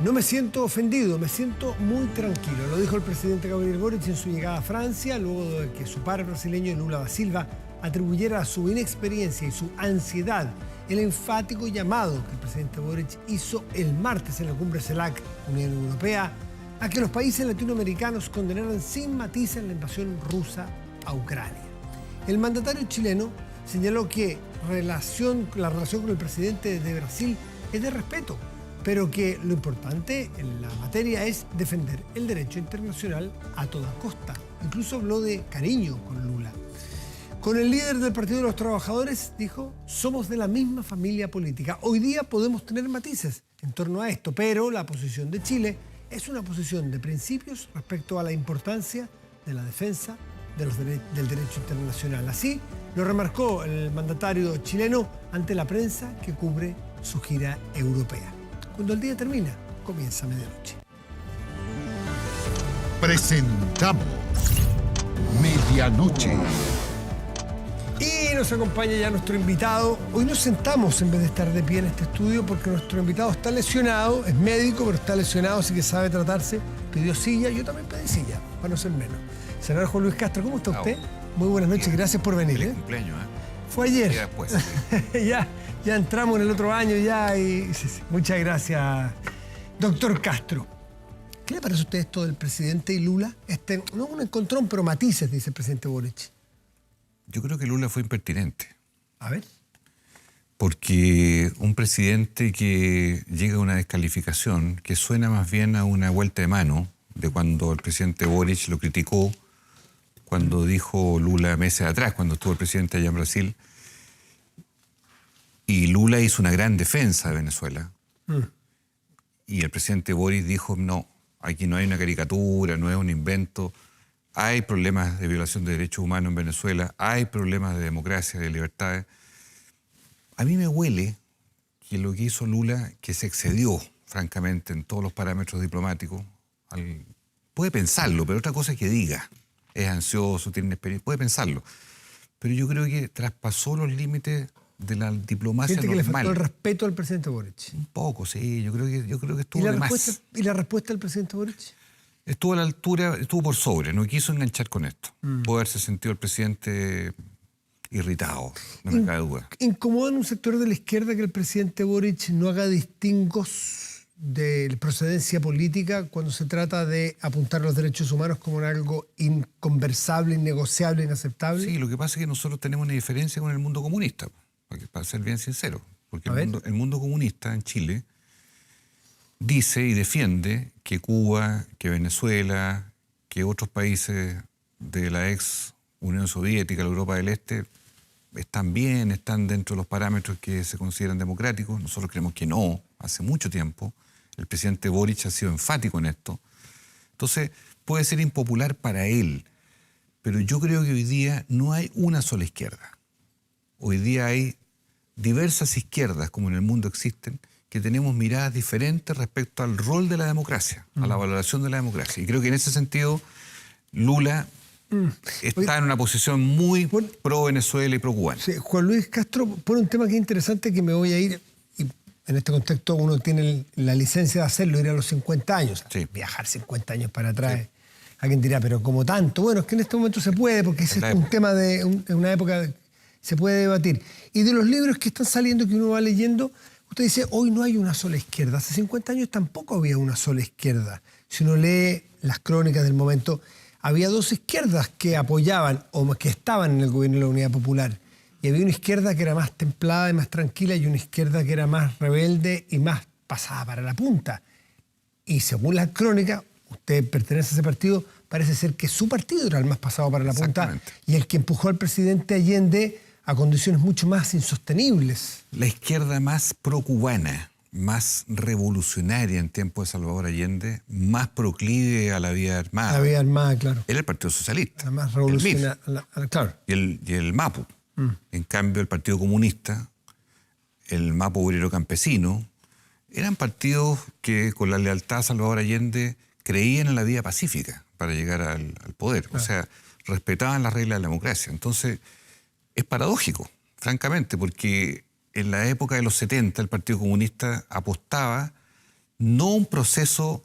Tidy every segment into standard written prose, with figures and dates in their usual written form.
No me siento ofendido, me siento muy tranquilo. Lo dijo el presidente Gabriel Boric en su llegada a Francia, luego de que su par brasileño Lula da Silva atribuyera a su inexperiencia y su ansiedad el enfático llamado que el presidente Boric hizo el martes en la cumbre CELAC, Unión Europea, a que los países latinoamericanos condenaran sin matices la invasión rusa a Ucrania. El mandatario chileno señaló que la relación con el presidente de Brasil es de respeto, pero que lo importante en la materia es defender el derecho internacional a toda costa. Incluso habló de cariño con Lula. Con el líder del Partido de los Trabajadores dijo: somos de la misma familia política. Hoy día podemos tener matices en torno a esto, pero la posición de Chile es una posición de principios respecto a la importancia de la defensa del derecho internacional. Así lo remarcó el mandatario chileno ante la prensa que cubre su gira europea. Cuando el día termina, comienza medianoche. Presentamos Medianoche. Y nos acompaña ya nuestro invitado. Hoy nos sentamos en vez de estar de pie en este estudio porque nuestro invitado está lesionado, es médico, pero está lesionado, así que sabe tratarse. Pidió silla, yo también pedí silla, para no ser menos. Senador Juan Luis Castro, ¿cómo está usted? Muy buenas noches, gracias por venir. Feliz cumpleaños, ¿eh? Fue ayer. Ya después. ya entramos en el otro año ya y sí. Muchas gracias, doctor Castro. ¿Qué le parece a usted esto del presidente y Lula? No un encontrón, pero matices, dice el presidente Boric. Yo creo que Lula fue impertinente. A ver. Porque un presidente que llega a una descalificación que suena más bien a una vuelta de mano de cuando el presidente Boric lo criticó, cuando dijo Lula meses atrás, cuando estuvo el presidente allá en Brasil, y Lula hizo una gran defensa de Venezuela, y el presidente Boric dijo: no, aquí no hay una caricatura, no es un invento, hay problemas de violación de derechos humanos en Venezuela, hay problemas de democracia, de libertades. A mí me huele que lo que hizo Lula, que se excedió, francamente, en todos los parámetros diplomáticos, puede pensarlo, pero otra cosa es que diga. Es ansioso, tiene experiencia, puede pensarlo. Pero yo creo que traspasó los límites de la diplomacia normal. ¿Siente que le faltó el respeto al presidente Boric? Un poco, sí. Yo creo que estuvo de más. ¿Y la respuesta del presidente Boric? Estuvo a la altura, estuvo por sobre, no quiso enganchar con esto. Puede haberse sentido el presidente irritado, no me cabe duda. ¿Incomoda en un sector de la izquierda que el presidente Boric no haga distingos de procedencia política cuando se trata de apuntar a los derechos humanos como algo inconversable, innegociable, inaceptable? Sí, lo que pasa es que nosotros tenemos una diferencia con el mundo comunista, para ser bien sincero. Porque el mundo comunista en Chile dice y defiende que Cuba, que Venezuela, que otros países de la ex Unión Soviética, la Europa del Este, están bien, están dentro de los parámetros que se consideran democráticos. Nosotros creemos que no, hace mucho tiempo. El presidente Boric ha sido enfático en esto. Entonces, puede ser impopular para él, pero yo creo que hoy día no hay una sola izquierda. Hoy día hay diversas izquierdas, como en el mundo existen, que tenemos miradas diferentes respecto al rol de la democracia, a la valoración de la democracia. Y creo que en ese sentido, Lula está en una posición muy pro Venezuela y pro cubana. Sí, Juan Luis Castro pone un tema que es interesante, que me voy a ir, y en este contexto uno tiene la licencia de hacerlo, ir a los 50 años, sí. Viajar 50 años para atrás. Sí. Alguien dirá, pero como tanto. Bueno, es que en este momento se puede, porque ese es un tema de una época, se puede debatir. Y de los libros que están saliendo, que uno va leyendo, usted dice: hoy no hay una sola izquierda. Hace 50 años tampoco había una sola izquierda. Si uno lee las crónicas del momento, había dos izquierdas que apoyaban o que estaban en el gobierno de la Unidad Popular. Y había una izquierda que era más templada y más tranquila, y una izquierda que era más rebelde y más pasada para la punta. Y según las crónicas, usted pertenece a ese partido, parece ser que su partido era el más pasado para la punta y el que empujó al presidente Allende a condiciones mucho más insostenibles. La izquierda más pro-cubana, más revolucionaria en tiempos de Salvador Allende, más proclive a la vía armada. La vía armada, claro. Era el Partido Socialista. La más revolucionaria, claro. Y el MAPU. En cambio, el Partido Comunista, el MAPU Obrero Campesino, eran partidos que con la lealtad a Salvador Allende creían en la vía pacífica para llegar al poder. Claro. O sea, respetaban las reglas de la democracia. Entonces, es paradójico, francamente, porque en la época de los 70 el Partido Comunista apostaba no un proceso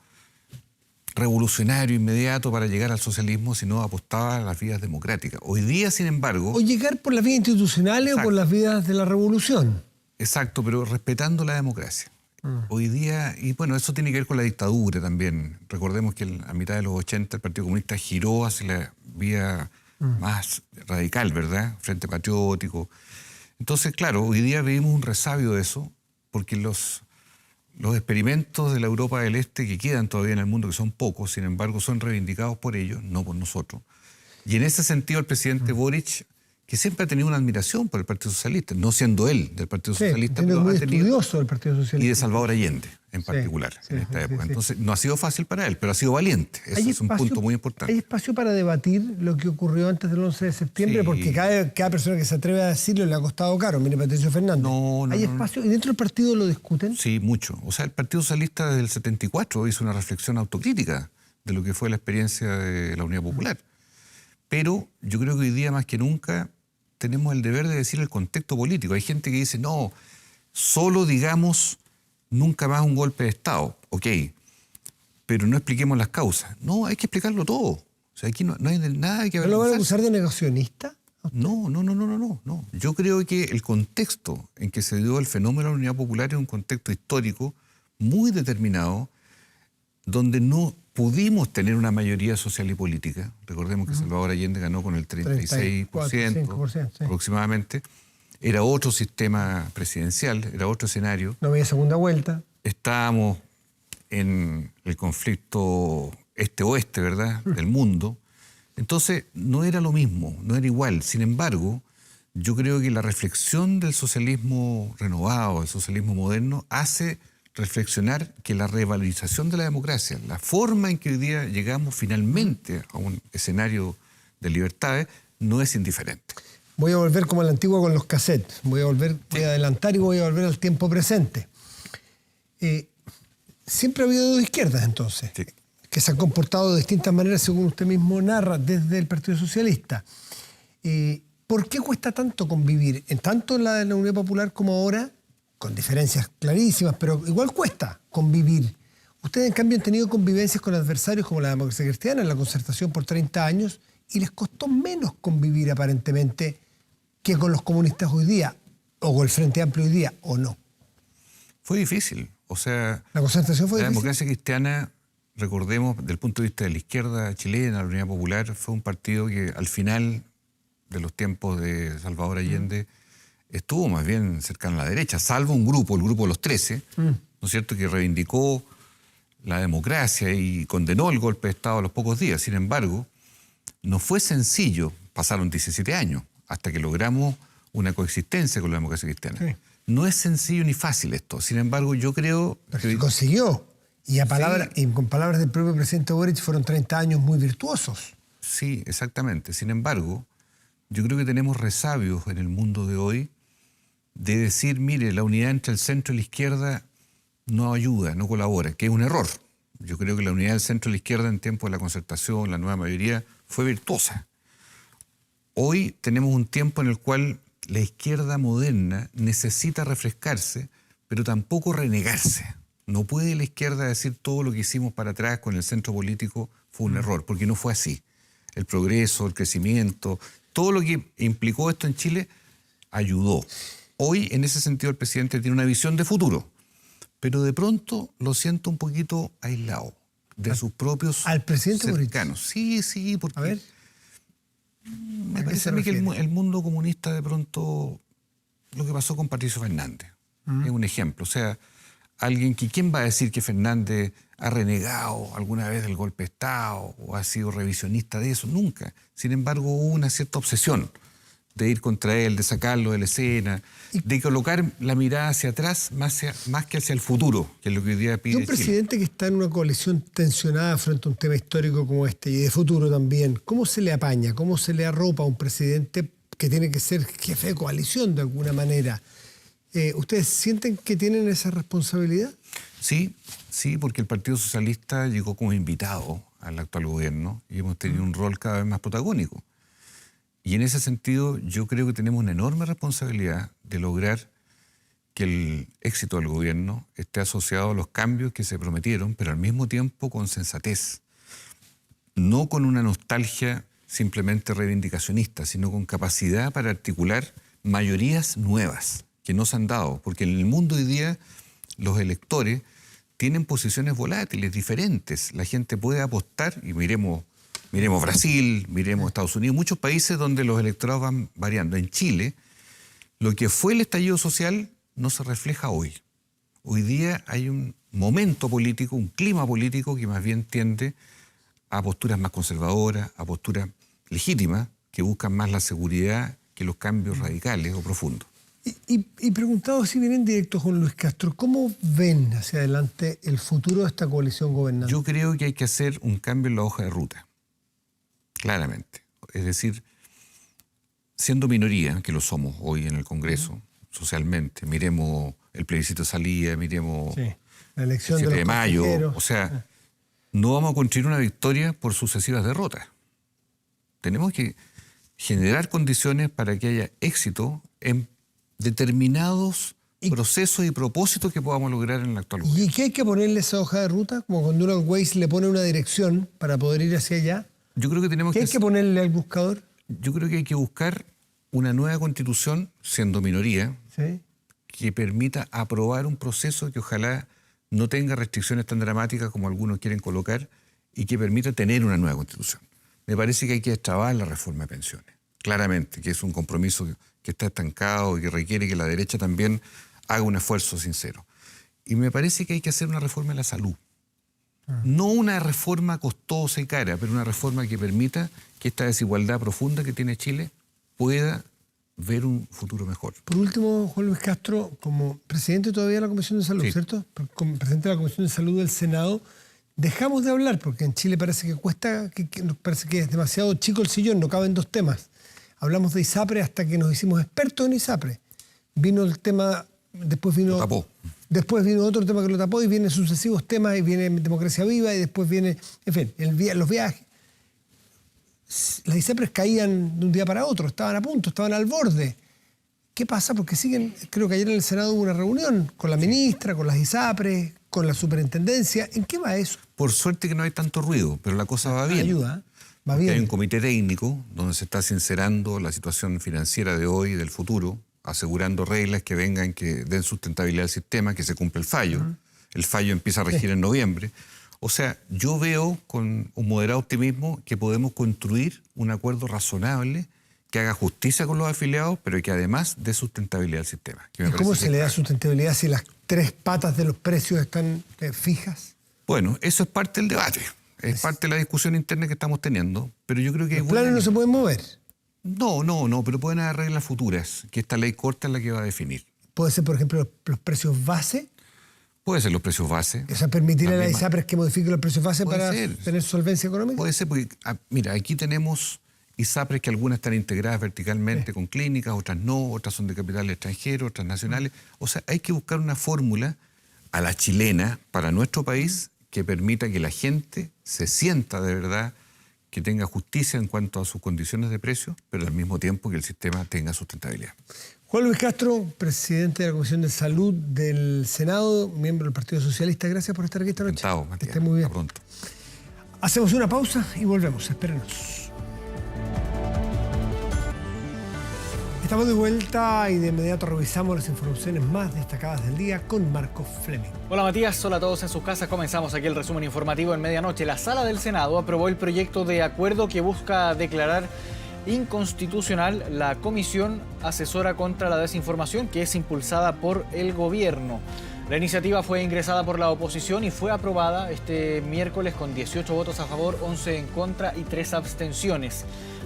revolucionario inmediato para llegar al socialismo, sino apostaba a las vías democráticas. Hoy día, sin embargo... O llegar por las vías institucionales. Exacto. O por las vías de la revolución. Exacto, pero respetando la democracia. Hoy día, y bueno, eso tiene que ver con la dictadura también. Recordemos que a mitad de los 80 el Partido Comunista giró hacia la vía más radical, ¿verdad? Frente Patriótico. Entonces, claro, hoy día vivimos un resabio de eso, porque los experimentos de la Europa del Este que quedan todavía en el mundo, que son pocos, sin embargo, son reivindicados por ellos, no por nosotros. Y en ese sentido, el presidente Boric, que siempre ha tenido una admiración por el Partido Socialista, no siendo él del Partido Socialista, pero muy estudioso del Partido Socialista. Y de Salvador Allende, en particular, en esta época. Entonces, no ha sido fácil para él, pero ha sido valiente. Eso es un punto muy importante. ¿Hay espacio para debatir lo que ocurrió antes del 11 de septiembre? Sí. Porque cada persona que se atreve a decirlo le ha costado caro. Mire, Patricio Fernández. ¿Hay espacio? ¿Y dentro del partido lo discuten? Sí, mucho. O sea, el Partido Socialista desde el 74 hizo una reflexión autocrítica de lo que fue la experiencia de la Unidad Popular. Pero yo creo que hoy día, más que nunca, tenemos el deber de decir el contexto político. Hay gente que dice, no, solo digamos nunca más un golpe de Estado. Ok, pero no expliquemos las causas. No, hay que explicarlo todo. O sea, aquí no hay nada que avergonzarse. ¿No lo van a acusar de negacionista? No. Yo creo que el contexto en que se dio el fenómeno de la Unidad Popular es un contexto histórico muy determinado, donde no pudimos tener una mayoría social y política. Recordemos que Salvador Allende ganó con el 36% aproximadamente. Era otro sistema presidencial, era otro escenario. No había segunda vuelta. Estábamos en el conflicto este-oeste, ¿verdad?, del mundo. Entonces, no era lo mismo, no era igual. Sin embargo, yo creo que la reflexión del socialismo renovado, del socialismo moderno, hace reflexionar que la revalorización de la democracia, la forma en que hoy día llegamos finalmente a un escenario de libertades, no es indiferente. Voy a volver como a la antigua con los cassettes. Voy a adelantar y voy a volver al tiempo presente. Siempre ha habido dos izquierdas, entonces, que se han comportado de distintas maneras, según usted mismo narra, desde el Partido Socialista. ¿Por qué cuesta tanto convivir, tanto en la de la Unidad Popular como ahora, con diferencias clarísimas, pero igual cuesta convivir? Ustedes, en cambio, han tenido convivencias con adversarios como la Democracia Cristiana, en la Concertación por 30 años, y les costó menos convivir, aparentemente, que con los comunistas hoy día, o con el Frente Amplio hoy día, ¿o no? Fue difícil. O sea, ¿la Concertación fue difícil? La Democracia Cristiana, recordemos, desde el punto de vista de la izquierda chilena, la Unidad Popular, fue un partido que al final de los tiempos de Salvador Allende estuvo más bien cercano a la derecha, salvo un grupo, el grupo de los 13, ¿no es cierto?, que reivindicó la democracia y condenó el golpe de Estado a los pocos días. Sin embargo, no fue sencillo, pasaron 17 años, hasta que logramos una coexistencia con la Democracia Cristiana. Sí. No es sencillo ni fácil esto. Sin embargo, yo creo que se consiguió. Y con palabras del propio presidente Boric, fueron 30 años muy virtuosos. Sí, exactamente. Sin embargo, yo creo que tenemos resabios en el mundo de hoy de decir, mire, la unidad entre el centro y la izquierda no ayuda, no colabora, que es un error. Yo creo que la unidad del centro y la izquierda en tiempos de la Concertación, la nueva mayoría, fue virtuosa. Hoy tenemos un tiempo en el cual la izquierda moderna necesita refrescarse, pero tampoco renegarse. No puede la izquierda decir todo lo que hicimos para atrás con el centro político fue un error, porque no fue así. El progreso, el crecimiento, todo lo que implicó esto en Chile ayudó. Hoy, en ese sentido, el presidente tiene una visión de futuro, pero de pronto lo siento un poquito aislado de sus propios ¿al presidente cercanos? Boric? Sí, porque... A ver. Me parece a mí que el mundo comunista, de pronto, lo que pasó con Patricio Fernández, es un ejemplo. O sea, alguien que, ¿quién va a decir que Fernández ha renegado alguna vez del golpe de Estado o ha sido revisionista de eso? Nunca. Sin embargo, hubo una cierta obsesión de ir contra él, de sacarlo de la escena, de colocar la mirada hacia atrás más que hacia el futuro, que es lo que hoy día pide Chile. Un presidente que está en una coalición tensionada frente a un tema histórico como este y de futuro también, ¿cómo se le apaña? ¿Cómo se le arropa a un presidente que tiene que ser jefe de coalición de alguna manera? ¿Ustedes sienten que tienen esa responsabilidad? Sí, porque el Partido Socialista llegó como invitado al actual gobierno y hemos tenido un rol cada vez más protagónico. Y en ese sentido yo creo que tenemos una enorme responsabilidad de lograr que el éxito del gobierno esté asociado a los cambios que se prometieron, pero al mismo tiempo con sensatez. No con una nostalgia simplemente reivindicacionista, sino con capacidad para articular mayorías nuevas que no se han dado. Porque en el mundo hoy día los electores tienen posiciones volátiles, diferentes. La gente puede apostar, y miremos Brasil, miremos Estados Unidos, muchos países donde los electorados van variando. En Chile, lo que fue el estallido social no se refleja hoy. Hoy día hay un momento político, un clima político que más bien tiende a posturas más conservadoras, a posturas legítimas, que buscan más la seguridad que los cambios radicales o profundos. Y preguntado así bien en directo, Juan Luis Castro, ¿cómo ven hacia adelante el futuro de esta coalición gobernante? Yo creo que hay que hacer un cambio en la hoja de ruta, claramente. Es decir, siendo minoría, que lo somos hoy en el Congreso, socialmente, miremos el plebiscito de salida, miremos la elección el 7 de mayo, consejeros. O sea, no vamos a construir una victoria por sucesivas derrotas. Tenemos que generar condiciones para que haya éxito en determinados procesos y propósitos que podamos lograr en el actual gobierno. ¿Y qué hay que ponerle a esa hoja de ruta? Como cuando uno al Waze le pone una dirección para poder ir hacia allá. Yo creo que tenemos ¿Qué hay que ponerle al buscador? Yo creo que hay que buscar una nueva constitución, siendo minoría, que permita aprobar un proceso que ojalá no tenga restricciones tan dramáticas como algunos quieren colocar y que permita tener una nueva constitución. Me parece que hay que destrabar la reforma de pensiones, claramente, que es un compromiso que está estancado y que requiere que la derecha también haga un esfuerzo sincero. Y me parece que hay que hacer una reforma de la salud. No una reforma costosa y cara, pero una reforma que permita que esta desigualdad profunda que tiene Chile pueda ver un futuro mejor. Por último, Juan Luis Castro, como presidente todavía de la Comisión de Salud, ¿cierto? Como presidente de la Comisión de Salud del Senado, dejamos de hablar, porque en Chile parece que cuesta, parece que es demasiado chico el sillón, no caben dos temas. Hablamos de ISAPRE hasta que nos hicimos expertos en ISAPRE. Vino el tema, después vino otro tema que lo tapó y vienen sucesivos temas y viene Democracia Viva y después viene, en fin, los viajes. Las ISAPRES caían de un día para otro, estaban a punto, estaban al borde. ¿Qué pasa? Porque siguen, creo que ayer en el Senado hubo una reunión con la ministra, con las ISAPRES, con la superintendencia. ¿En qué va eso? Por suerte que no hay tanto ruido, pero la cosa va bien. Ayuda, va bien. Hay un comité técnico donde se está sincerando la situación financiera de hoy y del futuro, asegurando reglas que vengan, que den sustentabilidad al sistema, que se cumpla el fallo. El fallo empieza a regir en noviembre. O sea, yo veo con un moderado optimismo que podemos construir un acuerdo razonable que haga justicia con los afiliados, pero que además dé sustentabilidad al sistema. ¿Y cómo se le da sustentabilidad si las tres patas de los precios están fijas? Bueno, eso es parte del debate, es parte de la discusión interna que estamos teniendo, pero yo creo que... ¿Los planes no se pueden mover? No, pero pueden haber reglas futuras, que esta ley corta es la que va a definir. ¿Puede ser, por ejemplo, los precios base? Puede ser los precios base. O sea, permitir a la ISAPRES que modifique los precios base para tener solvencia económica. Puede ser, porque, mira, aquí tenemos ISAPRES que algunas están integradas verticalmente con clínicas, otras no, otras son de capital extranjero, otras nacionales. O sea, hay que buscar una fórmula a la chilena para nuestro país que permita que la gente se sienta de verdad, que tenga justicia en cuanto a sus condiciones de precio, pero al mismo tiempo que el sistema tenga sustentabilidad. Juan Luis Castro, presidente de la Comisión de Salud del Senado, miembro del Partido Socialista, gracias por estar aquí esta noche. Encantado, Matías. Que esté muy bien. Hasta pronto. Hacemos una pausa y volvemos. Espérenos. Estamos de vuelta y de inmediato revisamos las informaciones más destacadas del día con Marco Fleming. Hola Matías, hola a todos en sus casas. Comenzamos aquí el resumen informativo en medianoche. La Sala del Senado aprobó el proyecto de acuerdo que busca declarar inconstitucional la Comisión Asesora contra la Desinformación, que es impulsada por el gobierno. La iniciativa fue ingresada por la oposición y fue aprobada este miércoles con 18 votos a favor, 11 en contra y 3 abstenciones.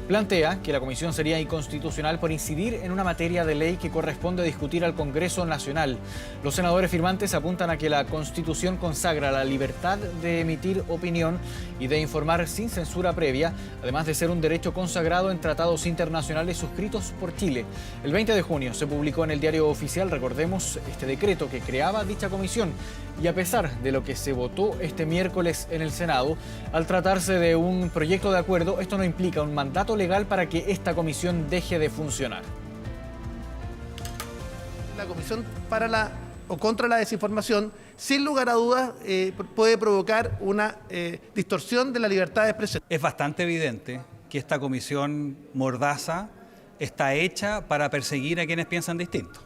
Plantea que la comisión sería inconstitucional por incidir en una materia de ley que corresponde discutir al Congreso Nacional. Los senadores firmantes apuntan a que la Constitución consagra la libertad de emitir opinión y de informar sin censura previa, además de ser un derecho consagrado en tratados internacionales suscritos por Chile. El 20 de junio se publicó en el Diario Oficial, recordemos, este decreto que creaba dicha comisión. Y a pesar de lo que se votó este miércoles en el Senado, al tratarse de un proyecto de acuerdo, esto no implica un mandato legal para que esta comisión deje de funcionar. La Comisión contra la Desinformación, sin lugar a dudas, puede provocar una distorsión de la libertad de expresión. Es bastante evidente que esta comisión mordaza está hecha para perseguir a quienes piensan distinto.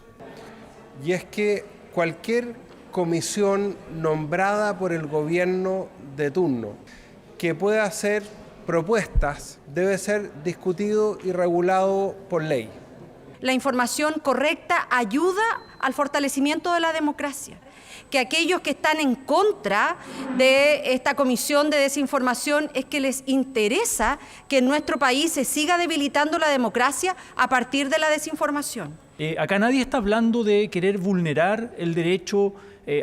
Y es que cualquier comisión nombrada por el gobierno de turno que pueda hacer propuestas debe ser discutido y regulado por ley. La información correcta ayuda al fortalecimiento de la democracia. Que aquellos que están en contra de esta comisión de desinformación es que les interesa que en nuestro país se siga debilitando la democracia a partir de la desinformación. Acá nadie está hablando de querer vulnerar el derecho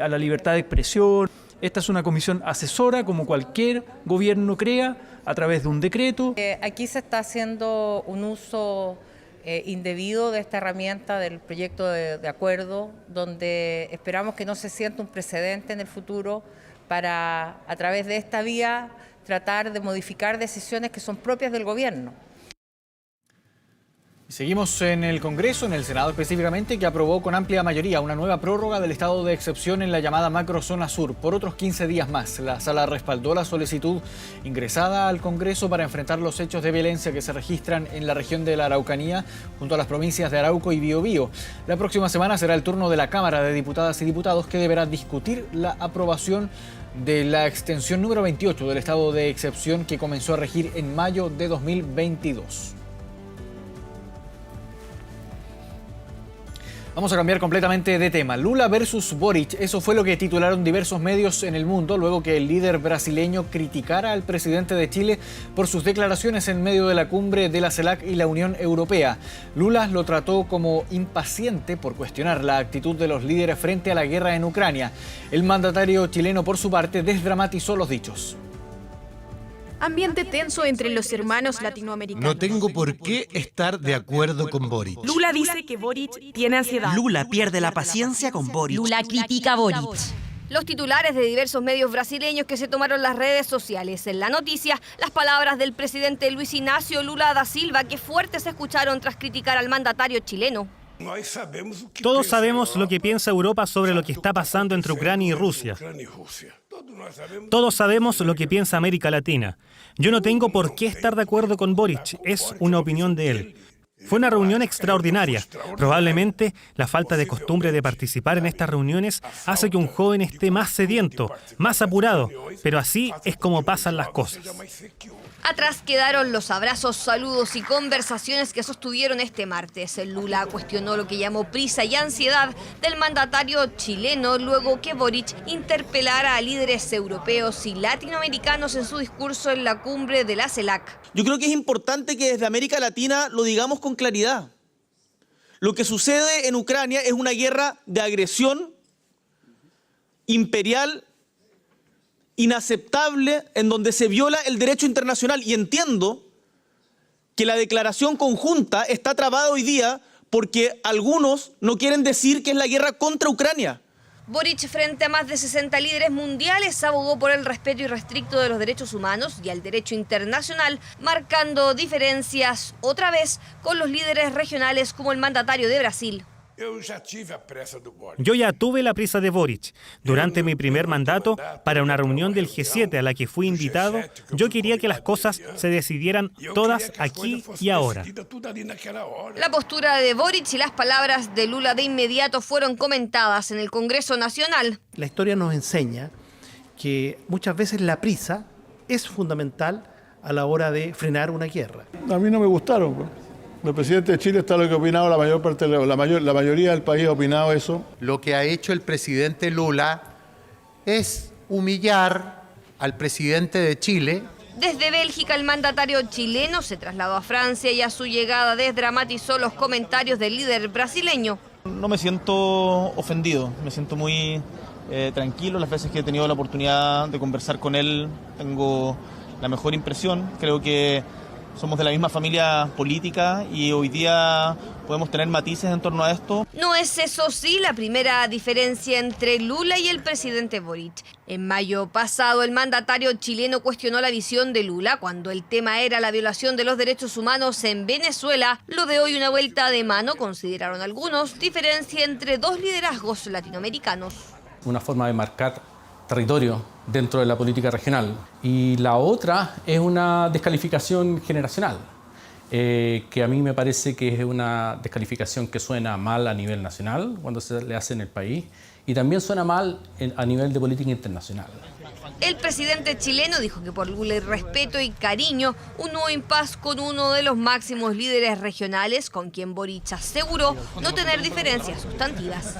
a la libertad de expresión. Esta es una comisión asesora, como cualquier gobierno crea, a través de un decreto. Aquí se está haciendo un uso indebido de esta herramienta del proyecto de acuerdo, donde esperamos que no se sienta un precedente en el futuro para, a través de esta vía, tratar de modificar decisiones que son propias del gobierno. Seguimos en el Congreso, en el Senado específicamente, que aprobó con amplia mayoría una nueva prórroga del estado de excepción en la llamada macrozona sur por otros 15 días más. La sala respaldó la solicitud ingresada al Congreso para enfrentar los hechos de violencia que se registran en la región de la Araucanía junto a las provincias de Arauco y Biobío. La próxima semana será el turno de la Cámara de Diputadas y Diputados, que deberá discutir la aprobación de la extensión número 28 del estado de excepción que comenzó a regir en mayo de 2022. Vamos a cambiar completamente de tema. Lula versus Boric, eso fue lo que titularon diversos medios en el mundo luego que el líder brasileño criticara al presidente de Chile por sus declaraciones en medio de la cumbre de la CELAC y la Unión Europea. Lula lo trató como impaciente por cuestionar la actitud de los líderes frente a la guerra en Ucrania. El mandatario chileno, por su parte, desdramatizó los dichos. Ambiente tenso entre los hermanos latinoamericanos. No tengo por qué estar de acuerdo con Boric. Lula dice que Boric tiene ansiedad. Lula pierde la paciencia con Boric. Lula critica a Boric. Los titulares de diversos medios brasileños que se tomaron las redes sociales. En la noticia, las palabras del presidente Luis Ignacio Lula da Silva, que fuertes se escucharon tras criticar al mandatario chileno. Todos sabemos lo que piensa Europa sobre lo que está pasando entre Ucrania y Rusia. Todos sabemos lo que piensa América Latina. Yo no tengo por qué estar de acuerdo con Boric, es una opinión de él. Fue una reunión extraordinaria. Probablemente la falta de costumbre de participar en estas reuniones hace que un joven esté más sediento, más apurado, pero así es como pasan las cosas. Atrás quedaron los abrazos, saludos y conversaciones que sostuvieron este martes. El Lula cuestionó lo que llamó prisa y ansiedad del mandatario chileno luego que Boric interpelara a líderes europeos y latinoamericanos en su discurso en la cumbre de la CELAC. Yo creo que es importante que desde América Latina lo digamos con claridad. Lo que sucede en Ucrania es una guerra de agresión imperial inaceptable en donde se viola el derecho internacional, y entiendo que la declaración conjunta está trabada hoy día porque algunos no quieren decir que es la guerra contra Ucrania. Boric, frente a más de 60 líderes mundiales, abogó por el respeto irrestricto de los derechos humanos y al derecho internacional, marcando diferencias otra vez con los líderes regionales como el mandatario de Brasil. Yo ya tuve la prisa de Boric. Durante mi primer mandato, para una reunión del G7 a la que fui invitado, yo quería que las cosas se decidieran todas aquí y ahora. La postura de Boric y las palabras de Lula de inmediato fueron comentadas en el Congreso Nacional. La historia nos enseña que muchas veces la prisa es fundamental a la hora de frenar una guerra. A mí no me gustaron, pues. El presidente de Chile está lo que ha opinado, la mayoría del país ha opinado eso. Lo que ha hecho el presidente Lula es humillar al presidente de Chile. Desde Bélgica, el mandatario chileno se trasladó a Francia y a su llegada desdramatizó los comentarios del líder brasileño. No me siento ofendido, me siento muy tranquilo. Las veces que he tenido la oportunidad de conversar con él tengo la mejor impresión. Creo que somos de la misma familia política y hoy día podemos tener matices en torno a esto. No es, eso sí, la primera diferencia entre Lula y el presidente Boric. En mayo pasado, el mandatario chileno cuestionó la visión de Lula cuando el tema era la violación de los derechos humanos en Venezuela. Lo de hoy, una vuelta de mano, consideraron algunos, diferencia entre dos liderazgos latinoamericanos. Una forma de marcar territorio dentro de la política regional. Y la otra es una descalificación generacional, que a mí me parece que es una descalificación que suena mal a nivel nacional cuando se le hace en el país y también suena mal a nivel de política internacional. El presidente chileno dijo que por Lula hay respeto y cariño, un nuevo impas con uno de los máximos líderes regionales, con quien Boric aseguró no tener diferencias sustantivas.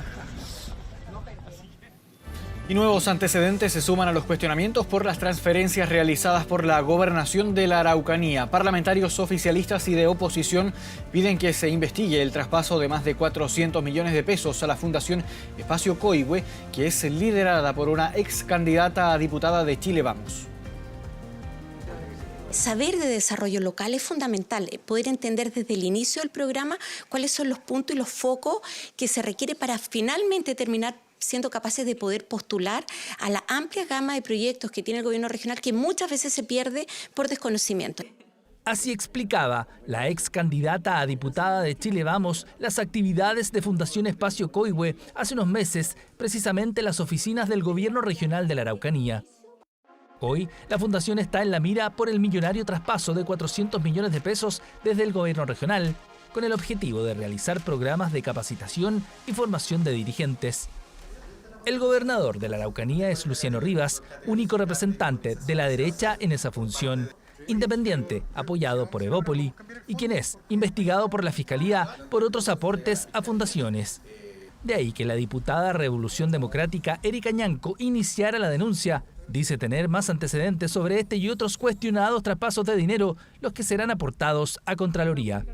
Y nuevos antecedentes se suman a los cuestionamientos por las transferencias realizadas por la Gobernación de la Araucanía. Parlamentarios oficialistas y de oposición piden que se investigue el traspaso de más de 400 millones de pesos a la Fundación Espacio Coihue, que es liderada por una ex candidata a diputada de Chile Vamos. Saber de desarrollo local es fundamental, poder entender desde el inicio del programa cuáles son los puntos y los focos que se requiere para finalmente terminar siendo capaces de poder postular a la amplia gama de proyectos que tiene el gobierno regional, que muchas veces se pierde por desconocimiento. Así explicaba la ex candidata a diputada de Chile Vamos las actividades de Fundación Espacio Coihue hace unos meses, precisamente en las oficinas del gobierno regional de la Araucanía. Hoy, la fundación está en la mira por el millonario traspaso de 400 millones de pesos desde el gobierno regional, con el objetivo de realizar programas de capacitación y formación de dirigentes. El gobernador de la Araucanía es Luciano Rivas, único representante de la derecha en esa función, independiente, apoyado por Evópoli, y quien es investigado por la Fiscalía por otros aportes a fundaciones. De ahí que la diputada Revolución Democrática Erika Ñanco iniciara la denuncia. Dice tener más antecedentes sobre este y otros cuestionados traspasos de dinero, los que serán aportados a Contraloría.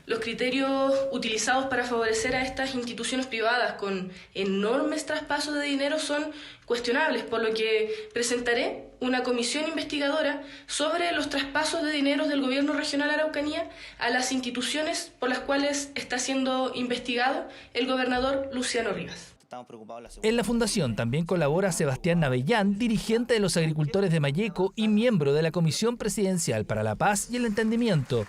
Los criterios utilizados para favorecer a estas instituciones privadas con enormes traspasos de dinero son cuestionables, por lo que presentaré una comisión investigadora sobre los traspasos de dinero del gobierno regional Araucanía a las instituciones por las cuales está siendo investigado el gobernador Luciano Rivas. En la fundación también colabora Sebastián Navellán, dirigente de los agricultores de Malleco y miembro de la Comisión Presidencial para la Paz y el Entendimiento.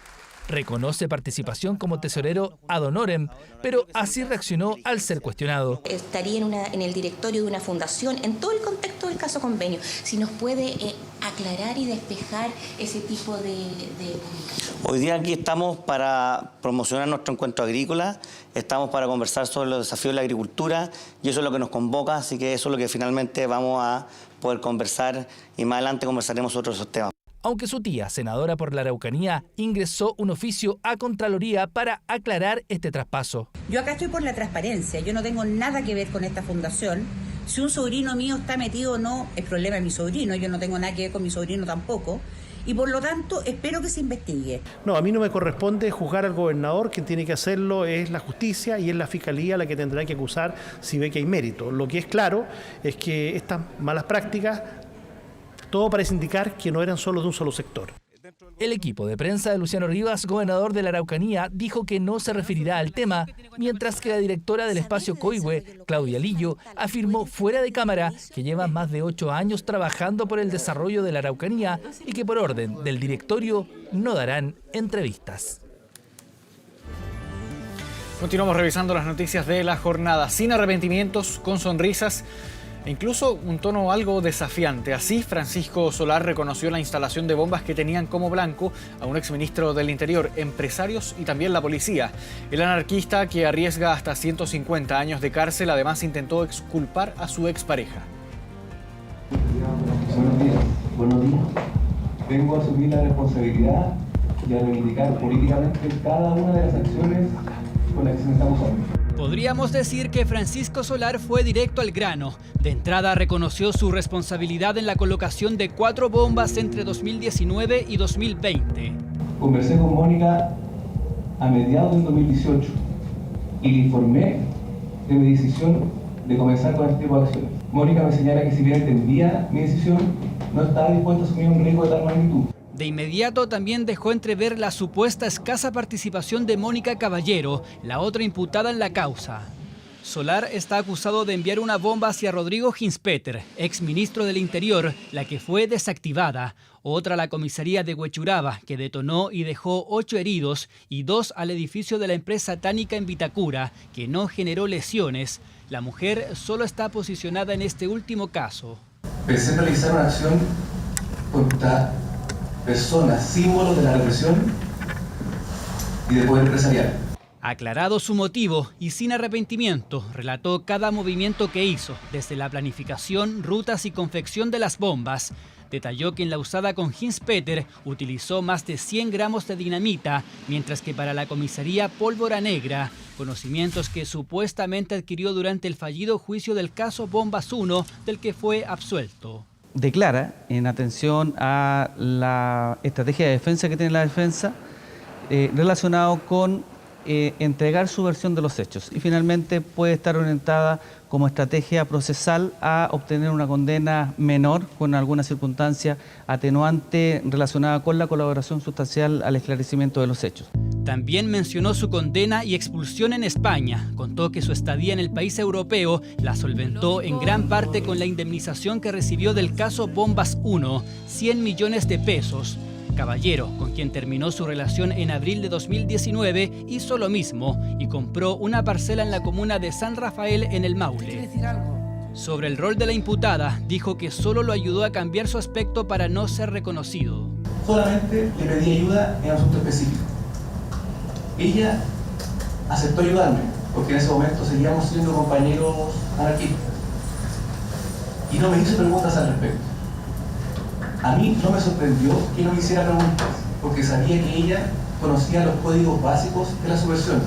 Reconoce participación como tesorero ad honorem, pero así reaccionó al ser cuestionado. Estaría en el directorio de una fundación en todo el contexto del caso convenio. Si nos puede aclarar y despejar ese tipo de... Hoy día aquí estamos para promocionar nuestro encuentro agrícola, estamos para conversar sobre los desafíos de la agricultura y eso es lo que nos convoca, así que eso es lo que finalmente vamos a poder conversar y más adelante conversaremos sobre esos temas. Aunque su tía, senadora por la Araucanía, ingresó un oficio a Contraloría para aclarar este traspaso. Yo acá estoy por la transparencia, yo no tengo nada que ver con esta fundación. Si un sobrino mío está metido o no, es problema de mi sobrino, yo no tengo nada que ver con mi sobrino tampoco. Y por lo tanto, espero que se investigue. No, a mí no me corresponde juzgar al gobernador, quien tiene que hacerlo es la justicia y es la fiscalía la que tendrá que acusar si ve que hay mérito. Lo que es claro es que estas malas prácticas, todo parece indicar que no eran solo de un solo sector. El equipo de prensa de Luciano Rivas, gobernador de la Araucanía, dijo que no se referirá al tema, mientras que la directora del Espacio Coihue, Claudia Lillo, afirmó fuera de cámara que lleva más de 8 años trabajando por el desarrollo de la Araucanía y que por orden del directorio no darán entrevistas. Continuamos revisando las noticias de la jornada, sin arrepentimientos, con sonrisas e incluso un tono algo desafiante. Así, Francisco Solar reconoció la instalación de bombas que tenían como blanco a un exministro del Interior, empresarios y también la policía. El anarquista, que arriesga hasta 150 años de cárcel, además intentó exculpar a su expareja. Buenos días. Vengo a asumir la responsabilidad y a reivindicar políticamente cada una de las acciones con las que se me estamos usando. Podríamos decir que Francisco Solar fue directo al grano. De entrada reconoció su responsabilidad en la colocación de 4 bombas entre 2019 y 2020. Conversé con Mónica a mediados del 2018 y le informé de mi decisión de comenzar con este tipo de acciones. Mónica me señala que si bien entendía mi decisión, no estaba dispuesta a asumir un riesgo de tal magnitud. De inmediato también dejó entrever la supuesta escasa participación de Mónica Caballero, la otra imputada en la causa. Solar está acusado de enviar una bomba hacia Rodrigo Ginspeter, exministro del Interior, la que fue desactivada. Otra a la comisaría de Huechuraba, que detonó y dejó 8 heridos, y 2 al edificio de la empresa Tánica en Vitacura, que no generó lesiones. La mujer solo está posicionada en este último caso. Pensé en realizar una acción contra personas, símbolos de la represión y del poder empresarial. Aclarado su motivo y sin arrepentimiento, relató cada movimiento que hizo, desde la planificación, rutas y confección de las bombas. Detalló que en la usada con Ginspeter utilizó más de 100 gramos de dinamita, mientras que para la comisaría pólvora negra, conocimientos que supuestamente adquirió durante el fallido juicio del caso Bombas 1, del que fue absuelto. Declara, en atención a la estrategia de defensa que tiene la defensa, relacionado con entregar su versión de los hechos, y finalmente puede estar orientada como estrategia procesal a obtener una condena menor con alguna circunstancia atenuante relacionada con la colaboración sustancial al esclarecimiento de los hechos. También mencionó su condena y expulsión en España. Contó que su estadía en el país europeo la solventó en gran parte con la indemnización que recibió del caso Bombas 1, 100 millones de pesos. Caballero, con quien terminó su relación en abril de 2019, hizo lo mismo y compró una parcela en la comuna de San Rafael en el Maule. Sobre el rol de la imputada, dijo que solo lo ayudó a cambiar su aspecto para no ser reconocido. Solamente le pedí ayuda en un asunto específico. Ella aceptó ayudarme, porque en ese momento seguíamos siendo compañeros anarquistas. Y no me hizo preguntas al respecto. A mí no me sorprendió que no me hiciera preguntas, porque sabía que ella conocía los códigos básicos de la subversión.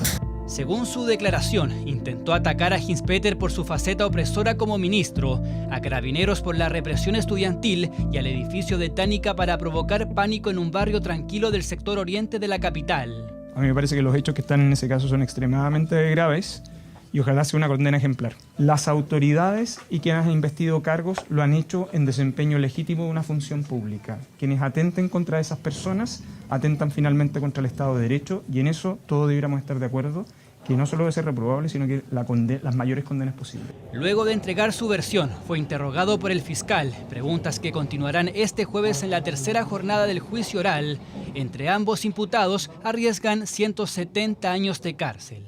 Según su declaración, intentó atacar a Ginspeter por su faceta opresora como ministro, a Carabineros por la represión estudiantil y al edificio de Tánica para provocar pánico en un barrio tranquilo del sector oriente de la capital. A mí me parece que los hechos que están en ese caso son extremadamente graves y ojalá sea una condena ejemplar. Las autoridades y quienes han investido cargos lo han hecho en desempeño legítimo de una función pública. Quienes atenten contra esas personas atentan finalmente contra el Estado de Derecho, y en eso todos debiéramos estar de acuerdo, que no solo debe ser reprobable, sino que las mayores condenas posibles. Luego de entregar su versión, fue interrogado por el fiscal, preguntas que continuarán este jueves en la tercera jornada del juicio oral. Entre ambos imputados arriesgan 170 años de cárcel.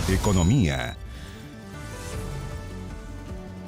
Economía.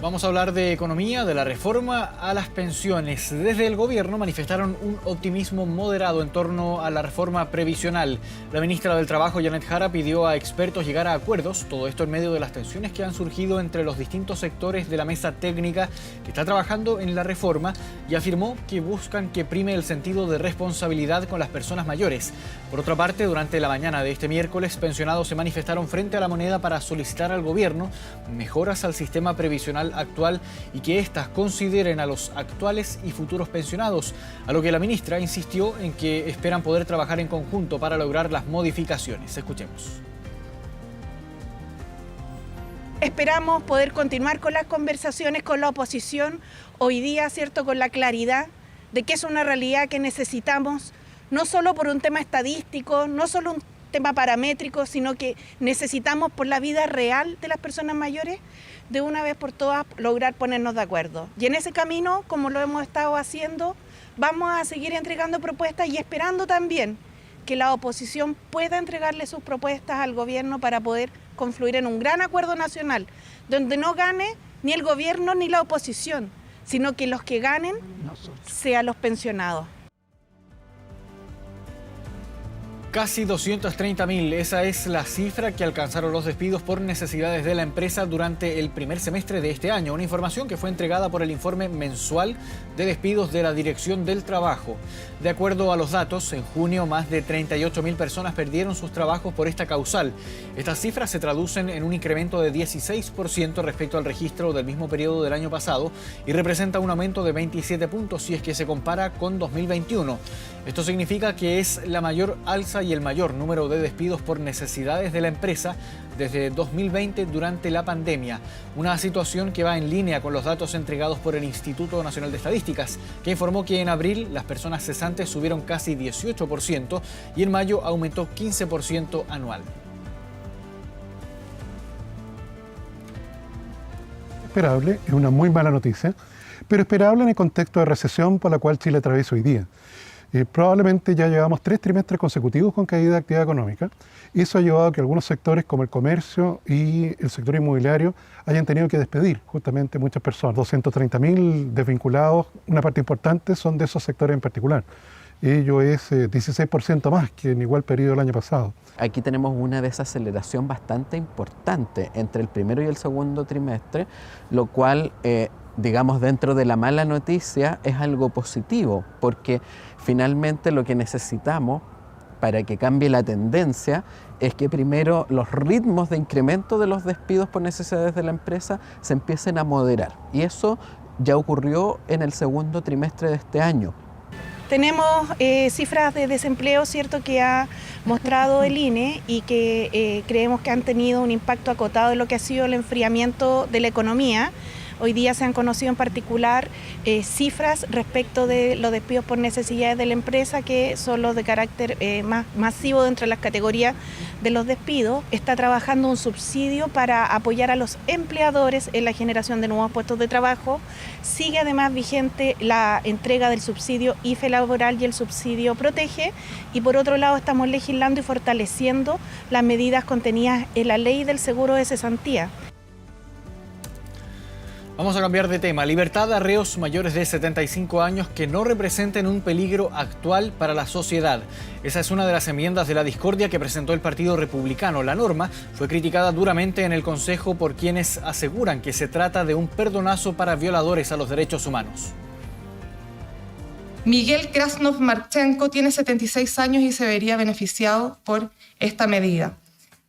Vamos a hablar de economía, de la reforma a las pensiones. Desde el gobierno manifestaron un optimismo moderado en torno a la reforma previsional. La ministra del Trabajo, Janet Jara, pidió a expertos llegar a acuerdos, todo esto en medio de las tensiones que han surgido entre los distintos sectores de la mesa técnica que está trabajando en la reforma, y afirmó que buscan que prime el sentido de responsabilidad con las personas mayores. Por otra parte, durante la mañana de este miércoles, pensionados se manifestaron frente a la Moneda para solicitar al gobierno mejoras al sistema previsional actual y que éstas consideren a los actuales y futuros pensionados, a lo que la ministra insistió en que esperan poder trabajar en conjunto para lograr las modificaciones. Escuchemos. Esperamos poder continuar con las conversaciones con la oposición hoy día, ¿cierto?, con la claridad de que es una realidad que necesitamos, no solo por un tema estadístico, no solo un tema paramétrico, sino que necesitamos por la vida real de las personas mayores, de una vez por todas lograr ponernos de acuerdo. Y en ese camino, como lo hemos estado haciendo, vamos a seguir entregando propuestas y esperando también que la oposición pueda entregarle sus propuestas al gobierno para poder confluir en un gran acuerdo nacional, donde no gane ni el gobierno ni la oposición, sino que los que ganen sean los pensionados. Casi 230.000, esa es la cifra que alcanzaron los despidos por necesidades de la empresa durante el primer semestre de este año. Una información que fue entregada por el informe mensual de despidos de la Dirección del Trabajo. De acuerdo a los datos, en junio más de 38.000 personas perdieron sus trabajos por esta causal. Estas cifras se traducen en un incremento de 16% respecto al registro del mismo periodo del año pasado y representa un aumento de 27 puntos si es que se compara con 2021. Esto significa que es la mayor alza y el mayor número de despidos por necesidades de la empresa desde 2020 durante la pandemia. Una situación que va en línea con los datos entregados por el Instituto Nacional de Estadísticas, que informó que en abril las personas cesantes subieron casi 18% y en mayo aumentó 15% anual. Esperable, es una muy mala noticia, pero esperable en el contexto de recesión por la cual Chile atraviesa hoy día. Probablemente ya llevamos 3 trimestres consecutivos con caída de actividad económica y eso ha llevado a que algunos sectores como el comercio y el sector inmobiliario hayan tenido que despedir justamente muchas personas. 230.000 desvinculados, una parte importante son de esos sectores en particular. Ello es 16% más que en igual periodo del año pasado. Aquí tenemos una desaceleración bastante importante entre el primero y el segundo trimestre, lo cual, digamos, dentro de la mala noticia es algo positivo, porque finalmente lo que necesitamos para que cambie la tendencia es que primero los ritmos de incremento de los despidos por necesidades de la empresa se empiecen a moderar. Y eso ya ocurrió en el segundo trimestre de este año. Tenemos cifras de desempleo, ¿cierto?, que ha mostrado el INE y que creemos que han tenido un impacto acotado en lo que ha sido el enfriamiento de la economía. Hoy día se han conocido en particular cifras respecto de los despidos por necesidades de la empresa, que son los de carácter más masivo dentro de las categorías de los despidos. Está trabajando un subsidio para apoyar a los empleadores en la generación de nuevos puestos de trabajo. Sigue además vigente la entrega del subsidio IFE laboral y el subsidio Protege. Y por otro lado estamos legislando y fortaleciendo las medidas contenidas en la ley del seguro de cesantía. Vamos a cambiar de tema. Libertad a reos mayores de 75 años que no representen un peligro actual para la sociedad. Esa es una de las enmiendas de la discordia que presentó el Partido Republicano. La norma fue criticada duramente en el Consejo por quienes aseguran que se trata de un perdonazo para violadores a los derechos humanos. Miguel Krasnov Marchenko tiene 76 años y se vería beneficiado por esta medida.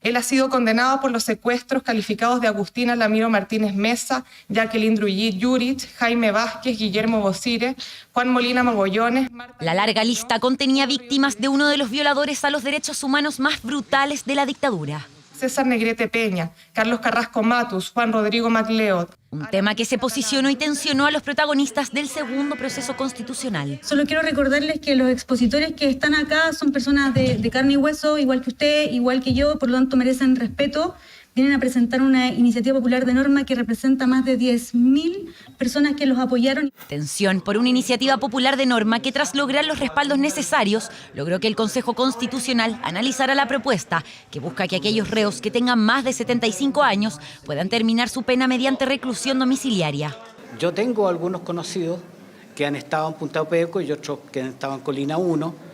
Él ha sido condenado por los secuestros calificados de Agustina Lamiro Martínez Mesa, Jacqueline Druyit Yurich, Jaime Vázquez, Guillermo Bocire, Juan Molina Mogollones. La larga lista contenía víctimas de uno de los violadores a los derechos humanos más brutales de la dictadura. César Negrete Peña, Carlos Carrasco Matus, Juan Rodrigo MacLeod. Un tema que se posicionó y tensionó a los protagonistas del segundo proceso constitucional. Solo quiero recordarles que los expositores que están acá son personas de carne y hueso, igual que usted, igual que yo, por lo tanto merecen respeto. Vienen a presentar una iniciativa popular de norma que representa más de 10.000 personas que los apoyaron. Tensión por una iniciativa popular de norma que, tras lograr los respaldos necesarios, logró que el Consejo Constitucional analizara la propuesta que busca que aquellos reos que tengan más de 75 años puedan terminar su pena mediante reclusión domiciliaria. Yo tengo algunos conocidos que han estado en Punta Opeco y otros que han estado en Colina 1,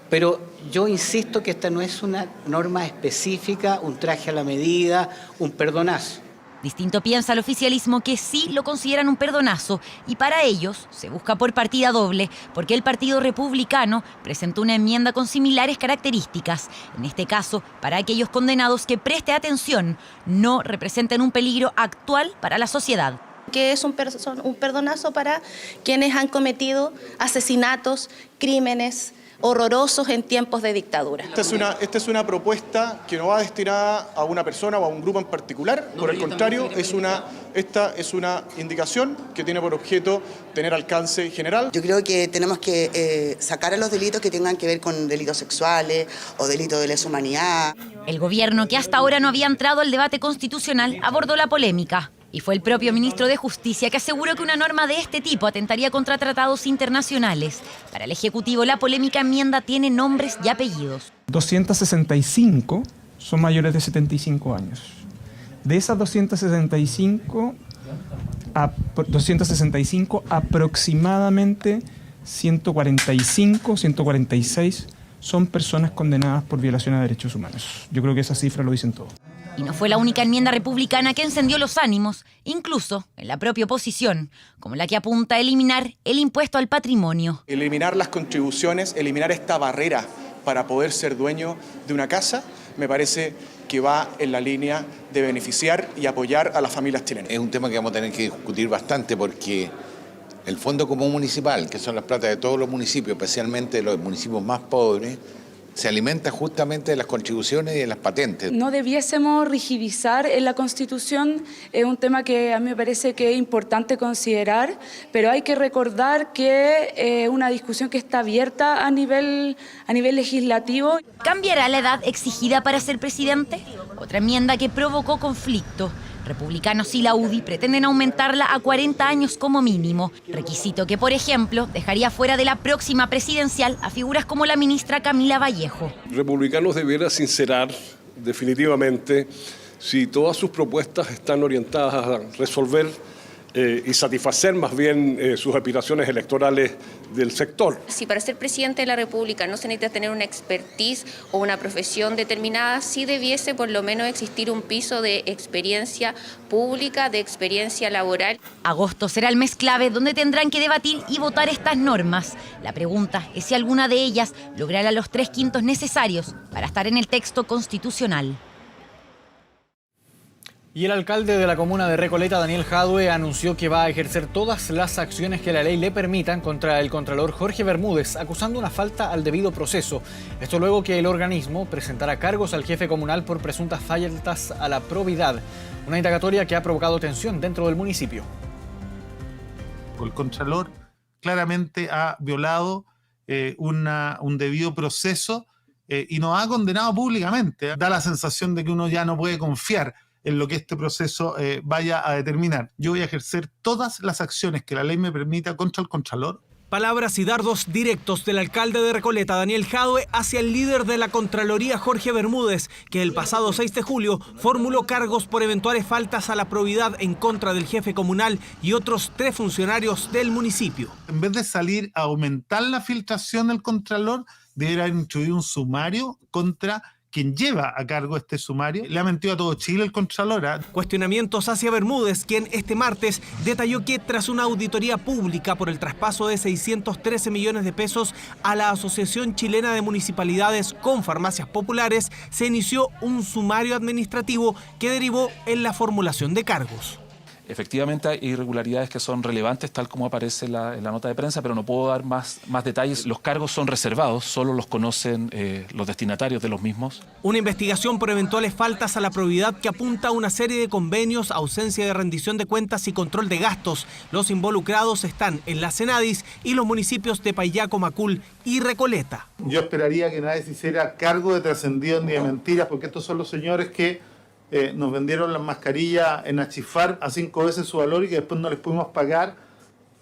pero yo insisto que esta no es una norma específica, un traje a la medida, un perdonazo. Distinto piensa el oficialismo, que sí lo consideran un perdonazo, y para ellos se busca por partida doble, porque el Partido Republicano presentó una enmienda con similares características. En este caso, para aquellos condenados que, preste atención, no representen un peligro actual para la sociedad. Que es un perdonazo para quienes han cometido asesinatos, crímenes horrorosos en tiempos de dictadura. Esta es una propuesta que no va destinada a una persona o a un grupo en particular, por el contrario, esta es una indicación que tiene por objeto tener alcance general. Yo creo que tenemos que sacar a los delitos que tengan que ver con delitos sexuales o delitos de lesa humanidad. El gobierno, que hasta ahora no había entrado al debate constitucional, abordó la polémica. Y fue el propio ministro de Justicia que aseguró que una norma de este tipo atentaría contra tratados internacionales. Para el Ejecutivo, la polémica enmienda tiene nombres y apellidos. 265 son mayores de 75 años. De esas 265, aproximadamente 145, 146 son personas condenadas por violación a derechos humanos. Yo creo que esas cifras lo dicen todo. Y no fue la única enmienda republicana que encendió los ánimos, incluso en la propia oposición, como la que apunta a eliminar el impuesto al patrimonio. Eliminar las contribuciones, eliminar esta barrera para poder ser dueño de una casa, me parece que va en la línea de beneficiar y apoyar a las familias chilenas. Es un tema que vamos a tener que discutir bastante porque el Fondo Común Municipal, que son las platas de todos los municipios, especialmente los municipios más pobres, se alimenta justamente de las contribuciones y de las patentes. No debiésemos rigidizar en la Constitución, es un tema que a mí me parece que es importante considerar, pero hay que recordar que es una discusión que está abierta a nivel legislativo. ¿Cambiará la edad exigida para ser presidente? Otra enmienda que provocó conflicto. Republicanos y la UDI pretenden aumentarla a 40 años como mínimo, requisito que, por ejemplo, dejaría fuera de la próxima presidencial a figuras como la ministra Camila Vallejo. Republicanos debiera sincerar definitivamente si todas sus propuestas están orientadas a resolver y satisfacer más bien sus aspiraciones electorales del sector. Si para ser presidente de la República no se necesita tener una expertise o una profesión determinada, sí debiese por lo menos existir un piso de experiencia pública, de experiencia laboral. Agosto será el mes clave donde tendrán que debatir y votar estas normas. La pregunta es si alguna de ellas logrará los 3/5 necesarios para estar en el texto constitucional. Y el alcalde de la comuna de Recoleta, Daniel Jadue, anunció que va a ejercer todas las acciones que la ley le permitan contra el contralor Jorge Bermúdez, acusando una falta al debido proceso. Esto luego que el organismo presentará cargos al jefe comunal por presuntas faltas a la probidad, una indagatoria que ha provocado tensión dentro del municipio. El contralor claramente ha violado un debido proceso y nos ha condenado públicamente. Da la sensación de que uno ya no puede confiar en lo que este proceso vaya a determinar. Yo voy a ejercer todas las acciones que la ley me permita contra el contralor. Palabras y dardos directos del alcalde de Recoleta, Daniel Jadue, hacia el líder de la Contraloría, Jorge Bermúdez, que el pasado 6 de julio formuló cargos por eventuales faltas a la probidad en contra del jefe comunal y otros 3 funcionarios del municipio. En vez de salir a aumentar la filtración del contralor, debería instruir un sumario contra quien lleva a cargo este sumario. Le ha mentido a todo Chile el contralor. Cuestionamientos hacia Bermúdez, quien este martes detalló que tras una auditoría pública por el traspaso de 613 millones de pesos a la Asociación Chilena de Municipalidades con Farmacias Populares, se inició un sumario administrativo que derivó en la formulación de cargos. Efectivamente hay irregularidades que son relevantes, tal como aparece en la nota de prensa, pero no puedo dar más detalles. Los cargos son reservados, solo los conocen los destinatarios de los mismos. Una investigación por eventuales faltas a la probidad que apunta a una serie de convenios, ausencia de rendición de cuentas y control de gastos. Los involucrados están en la Senadis y los municipios de Paillaco, Macul y Recoleta. Yo esperaría que nadie se hiciera cargo de trascendidos ni de mentiras, porque estos son los señores que nos vendieron las mascarillas en Achifar a 5 veces su valor y que después no les pudimos pagar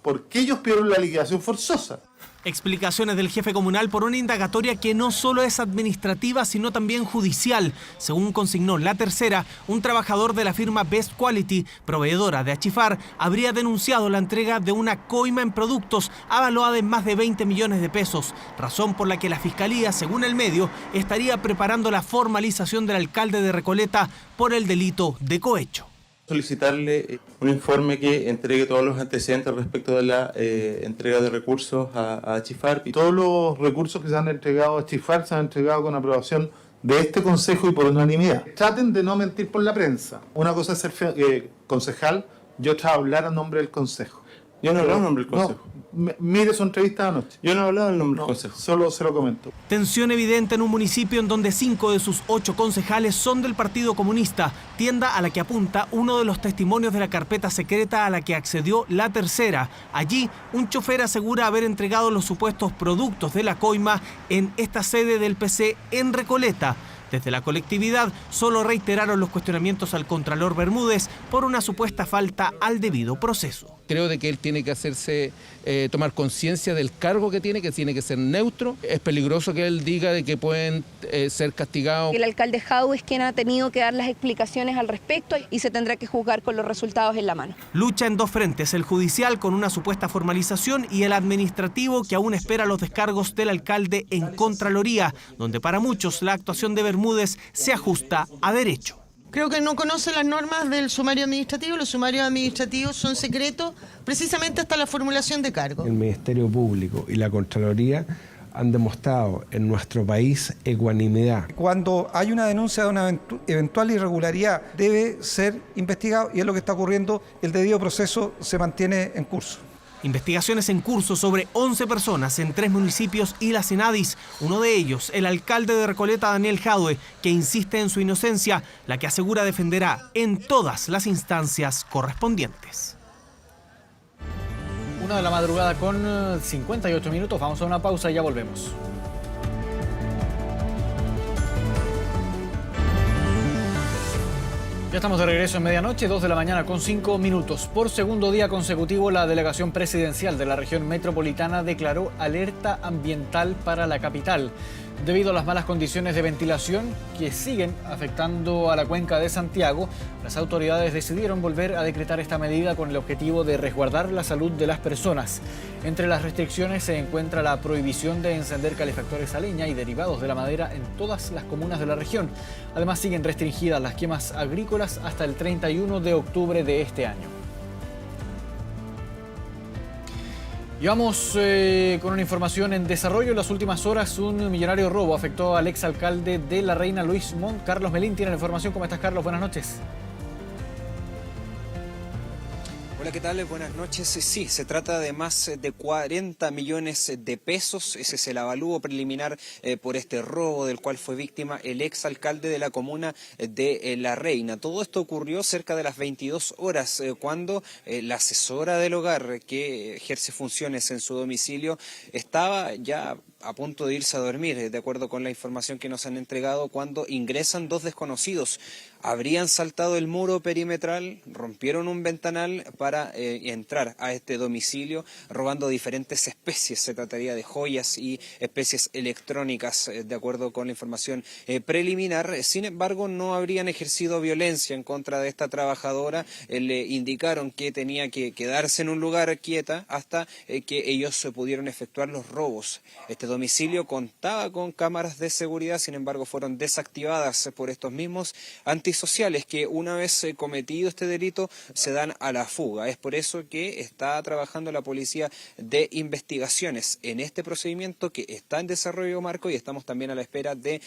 porque ellos pidieron la liquidación forzosa. Explicaciones del jefe comunal por una indagatoria que no solo es administrativa, sino también judicial. Según consignó La Tercera, un trabajador de la firma Best Quality, proveedora de Achifar, habría denunciado la entrega de una coima en productos avaluada en más de 20 millones de pesos, razón por la que la Fiscalía, según el medio, estaría preparando la formalización del alcalde de Recoleta por el delito de cohecho. Solicitarle un informe que entregue todos los antecedentes respecto de la entrega de recursos a Achifar. Todos los recursos que se han entregado a Achifar se han entregado con aprobación de este Consejo y por unanimidad. Traten de no mentir por la prensa. Una cosa es ser concejal y otra hablar a nombre del Consejo. Yo no he hablado en nombre del Consejo. Mire su entrevista anoche. Yo no he hablado en nombre del Consejo. Solo se lo comento. Tensión evidente en un municipio en donde 5 de sus 8 concejales son del Partido Comunista, tienda a la que apunta uno de los testimonios de la carpeta secreta a la que accedió La Tercera. Allí, un chofer asegura haber entregado los supuestos productos de la coima en esta sede del PC en Recoleta. Desde la colectividad solo reiteraron los cuestionamientos al contralor Bermúdez por una supuesta falta al debido proceso. Creo de que él tiene que hacerse tomar conciencia del cargo que tiene que ser neutro. Es peligroso que él diga de que pueden ser castigados. El alcalde Jadue es quien ha tenido que dar las explicaciones al respecto y se tendrá que juzgar con los resultados en la mano. Lucha en 2 frentes, el judicial con una supuesta formalización y el administrativo que aún espera los descargos del alcalde en Contraloría, donde para muchos la actuación de Bermúdez se ajusta a derecho. Creo que no conoce las normas del sumario administrativo. Los sumarios administrativos son secretos precisamente hasta la formulación de cargos. El Ministerio Público y la Contraloría han demostrado en nuestro país ecuanimidad. Cuando hay una denuncia de una eventual irregularidad debe ser investigado y es lo que está ocurriendo. El debido proceso se mantiene en curso. Investigaciones en curso sobre 11 personas en 3 municipios y la Senadis. Uno de ellos, el alcalde de Recoleta, Daniel Jadue, que insiste en su inocencia, la que asegura defenderá en todas las instancias correspondientes. 1 de la madrugada con 58 minutos. Vamos a una pausa y ya volvemos. Ya estamos de regreso en medianoche, 2 de la mañana con 5 minutos. Por segundo día consecutivo, la delegación presidencial de la región metropolitana declaró alerta ambiental para la capital. Debido a las malas condiciones de ventilación que siguen afectando a la cuenca de Santiago, las autoridades decidieron volver a decretar esta medida con el objetivo de resguardar la salud de las personas. Entre las restricciones se encuentra la prohibición de encender calefactores a leña y derivados de la madera en todas las comunas de la región. Además, siguen restringidas las quemas agrícolas hasta el 31 de octubre de este año. Y vamos con una información en desarrollo. En las últimas horas, un millonario robo afectó al exalcalde de La Reina, Luis Montt. Carlos Melín tiene la información. ¿Cómo estás, Carlos? Buenas noches. Hola, ¿qué tal? Buenas noches. Sí, se trata de más de 40 millones de pesos. Ese es el avalúo preliminar por este robo del cual fue víctima el exalcalde de la comuna de La Reina. Todo esto ocurrió cerca de las 22 horas, cuando la asesora del hogar que ejerce funciones en su domicilio estaba ya a punto de irse a dormir, de acuerdo con la información que nos han entregado, cuando ingresan 2 desconocidos. Habrían saltado el muro perimetral, rompieron un ventanal para entrar a este domicilio, robando diferentes especies. Se trataría de joyas y especies electrónicas, de acuerdo con la información preliminar. Sin embargo, no habrían ejercido violencia en contra de esta trabajadora. Le indicaron que tenía que quedarse en un lugar quieta hasta que ellos pudieron efectuar los robos. Este domicilio contaba con cámaras de seguridad, sin embargo fueron desactivadas por estos mismos antisociales que, una vez cometido este delito, se dan a la fuga. Es por eso que está trabajando la Policía de Investigaciones en este procedimiento que está en desarrollo, Marco, y estamos también a la espera de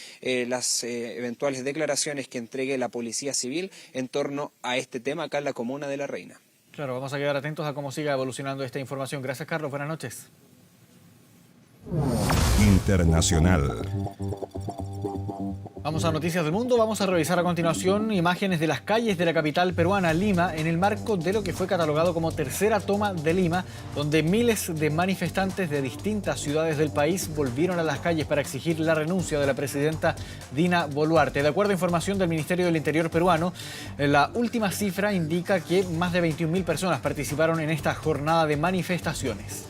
las eventuales declaraciones que entregue la Policía Civil en torno a este tema acá en la comuna de La Reina. Claro, vamos a quedar atentos a cómo siga evolucionando esta información. Gracias, Carlos. Buenas noches. Internacional. Vamos a Noticias del Mundo. Vamos a revisar a continuación imágenes de las calles de la capital peruana, Lima, en el marco de lo que fue catalogado como tercera toma de Lima, donde miles de manifestantes de distintas ciudades del país volvieron a las calles para exigir la renuncia de la presidenta Dina Boluarte. De acuerdo a información del Ministerio del Interior peruano, la última cifra indica que más de 21.000 personas participaron en esta jornada de manifestaciones.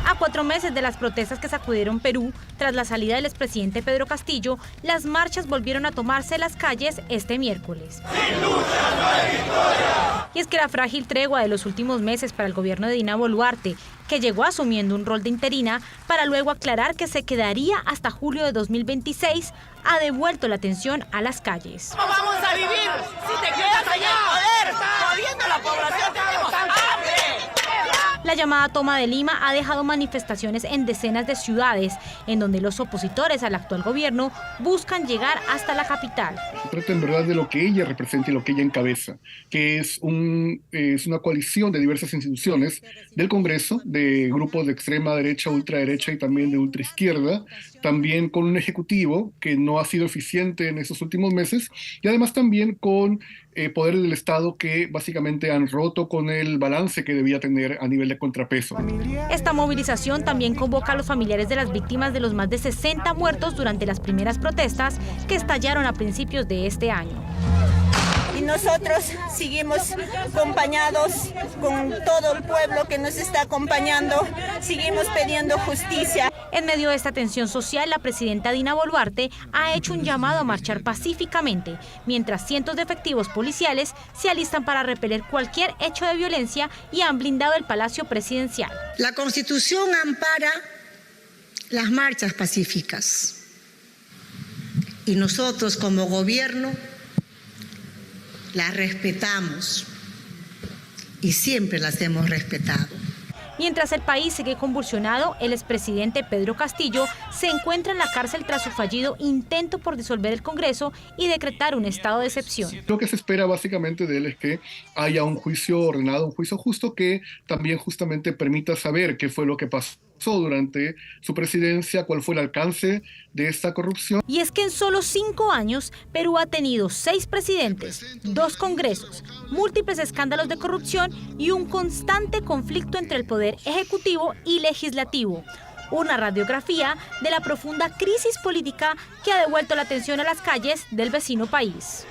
A 4 meses de las protestas que sacudieron Perú, tras la salida del expresidente Pedro Castillo, las marchas volvieron a tomarse las calles este miércoles. ¡Sin lucha no hay victoria! Y es que la frágil tregua de los últimos meses para el gobierno de Dina Boluarte, que llegó asumiendo un rol de interina para luego aclarar que se quedaría hasta julio de 2026, ha devuelto la atención a las calles. ¿Cómo vamos a vivir si te quedas allá en el poder, jodiendo a la población? ¡Tenemos hambre! La llamada toma de Lima ha dejado manifestaciones en decenas de ciudades, en donde los opositores al actual gobierno buscan llegar hasta la capital. Se trata en verdad de lo que ella representa y lo que ella encabeza, que es una coalición de diversas instituciones del Congreso, de grupos de extrema derecha, ultraderecha y también de ultraizquierda, también con un ejecutivo que no ha sido eficiente en estos últimos meses, y además también con poderes del Estado que básicamente han roto con el balance que debía tener a nivel de contrapeso. Esta movilización también convoca a los familiares de las víctimas de los más de 60 muertos durante las primeras protestas que estallaron a principios de este año. Y nosotros seguimos acompañados con todo el pueblo que nos está acompañando, seguimos pidiendo justicia. En medio de esta tensión social, la presidenta Dina Boluarte ha hecho un llamado a marchar pacíficamente, mientras cientos de efectivos policiales se alistan para repeler cualquier hecho de violencia y han blindado el Palacio Presidencial. La Constitución ampara las marchas pacíficas y nosotros como gobierno las respetamos y siempre las hemos respetado. Mientras el país sigue convulsionado, el expresidente Pedro Castillo se encuentra en la cárcel tras su fallido intento por disolver el Congreso y decretar un estado de excepción. Lo que se espera básicamente de él es que haya un juicio ordenado, un juicio justo que también justamente permita saber qué fue lo que pasó durante su presidencia, cuál fue el alcance de esta corrupción. Y es que en solo 5 años, Perú ha tenido 6 presidentes, 2 congresos, múltiples escándalos de corrupción y un constante conflicto entre el poder ejecutivo y legislativo. Una radiografía de la profunda crisis política que ha devuelto la atención a las calles del vecino país.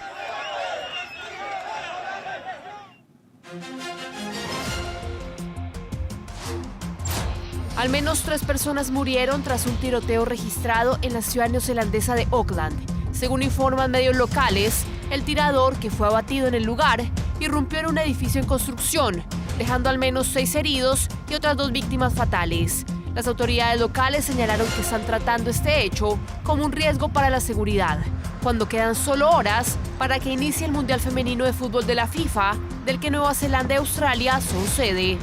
Al menos 3 personas murieron tras un tiroteo registrado en la ciudad neozelandesa de Auckland. Según informan medios locales, el tirador, que fue abatido en el lugar, irrumpió en un edificio en construcción, dejando al menos 6 heridos y otras 2 víctimas fatales. Las autoridades locales señalaron que están tratando este hecho como un riesgo para la seguridad, cuando quedan solo horas para que inicie el Mundial Femenino de Fútbol de la FIFA, del que Nueva Zelanda y Australia son sede.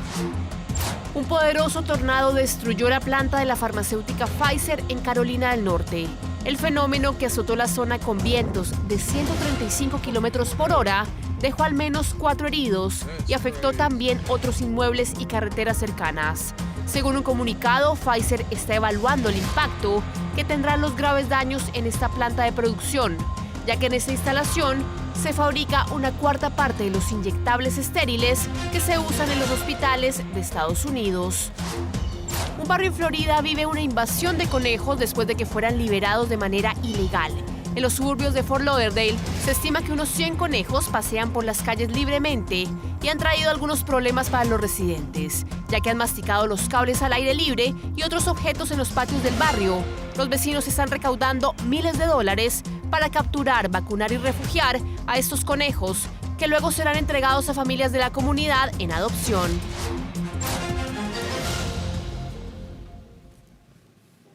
Un poderoso tornado destruyó la planta de la farmacéutica Pfizer en Carolina del Norte. El fenómeno, que azotó la zona con vientos de 135 kilómetros por hora, dejó al menos 4 heridos y afectó también otros inmuebles y carreteras cercanas. Según un comunicado, Pfizer está evaluando el impacto que tendrán los graves daños en esta planta de producción, ya que en esta instalación se fabrica una 1/4 parte de los inyectables estériles que se usan en los hospitales de Estados Unidos. Un barrio en Florida vive una invasión de conejos después de que fueran liberados de manera ilegal. En los suburbios de Fort Lauderdale se estima que unos 100 conejos pasean por las calles libremente y han traído algunos problemas para los residentes, ya que han masticado los cables al aire libre y otros objetos en los patios del barrio. Los vecinos están recaudando miles de dólares para capturar, vacunar y refugiar a estos conejos, que luego serán entregados a familias de la comunidad en adopción.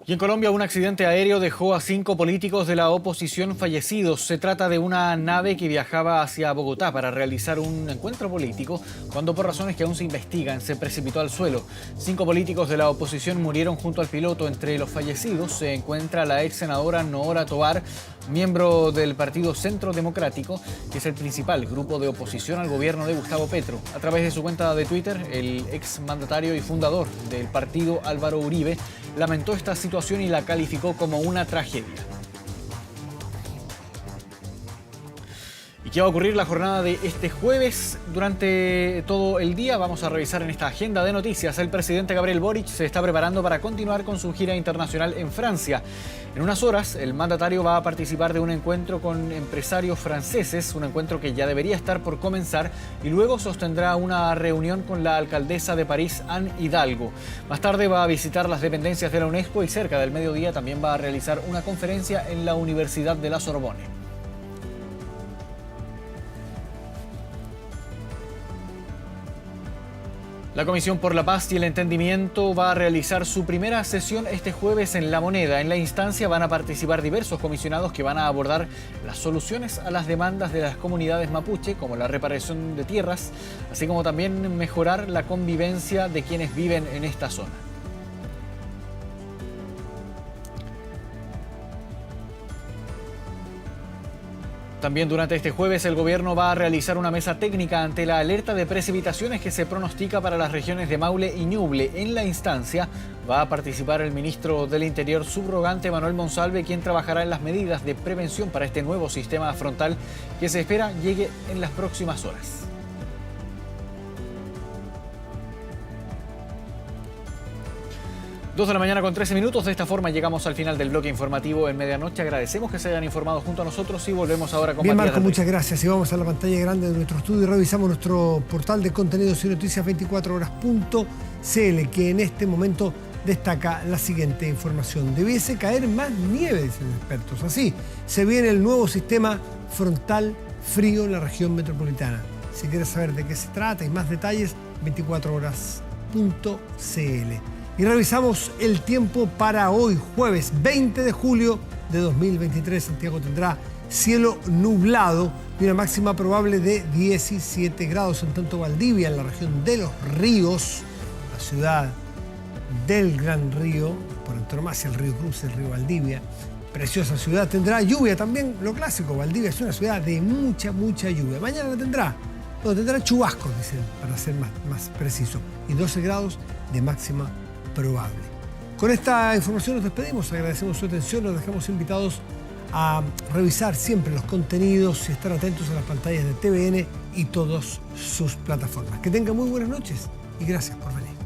Y en Colombia, un accidente aéreo dejó a 5 políticos de la oposición fallecidos. Se trata de una nave que viajaba hacia Bogotá para realizar un encuentro político, cuando por razones que aún se investigan se precipitó al suelo. 5 políticos de la oposición murieron junto al piloto. Entre los fallecidos se encuentra la ex senadora Noora Tovar, miembro del Partido Centro Democrático, que es el principal grupo de oposición al gobierno de Gustavo Petro. A través de su cuenta de Twitter, el ex mandatario y fundador del partido, Álvaro Uribe, lamentó esta situación y la calificó como una tragedia. ¿Y qué va a ocurrir la jornada de este jueves? Durante todo el día vamos a revisar en esta agenda de noticias. El presidente Gabriel Boric se está preparando para continuar con su gira internacional en Francia. En unas horas, el mandatario va a participar de un encuentro con empresarios franceses, un encuentro que ya debería estar por comenzar, y luego sostendrá una reunión con la alcaldesa de París, Anne Hidalgo. Más tarde va a visitar las dependencias de la UNESCO y cerca del mediodía también va a realizar una conferencia en la Universidad de la Sorbonne. La Comisión por la Paz y el Entendimiento va a realizar su primera sesión este jueves en La Moneda. En la instancia van a participar diversos comisionados que van a abordar las soluciones a las demandas de las comunidades mapuche, como la reparación de tierras, así como también mejorar la convivencia de quienes viven en esta zona. También durante este jueves el gobierno va a realizar una mesa técnica ante la alerta de precipitaciones que se pronostica para las regiones de Maule y Ñuble. En la instancia va a participar el ministro del Interior subrogante Manuel Monsalve, quien trabajará en las medidas de prevención para este nuevo sistema frontal que se espera llegue en las próximas horas. 2 de la mañana con 13 minutos. De esta forma llegamos al final del bloque informativo en medianoche. Agradecemos que se hayan informado junto a nosotros y volvemos ahora con Bien, Matías Marco, muchas gracias. Y vamos a la pantalla grande de nuestro estudio y revisamos nuestro portal de contenidos y noticias 24horas.cl, que en este momento destaca la siguiente información. Debiese caer más nieve, dicen expertos. Así se viene el nuevo sistema frontal frío en la región metropolitana. Si quieres saber de qué se trata y más detalles, 24horas.cl. Y revisamos el tiempo para hoy, jueves 20 de julio de 2023. Santiago tendrá cielo nublado y una máxima probable de 17 grados. En tanto, Valdivia, en la región de Los Ríos, la ciudad del Gran Río, por antonomasia el Río Cruz, el Río Valdivia. Preciosa ciudad, tendrá lluvia también, lo clásico. Valdivia es una ciudad de mucha lluvia. Mañana tendrá chubascos, dicen, para ser más preciso, y 12 grados de máxima probable. Con esta información nos despedimos, agradecemos su atención, los dejamos invitados a revisar siempre los contenidos y estar atentos a las pantallas de TVN y todas sus plataformas. Que tengan muy buenas noches y gracias por venir.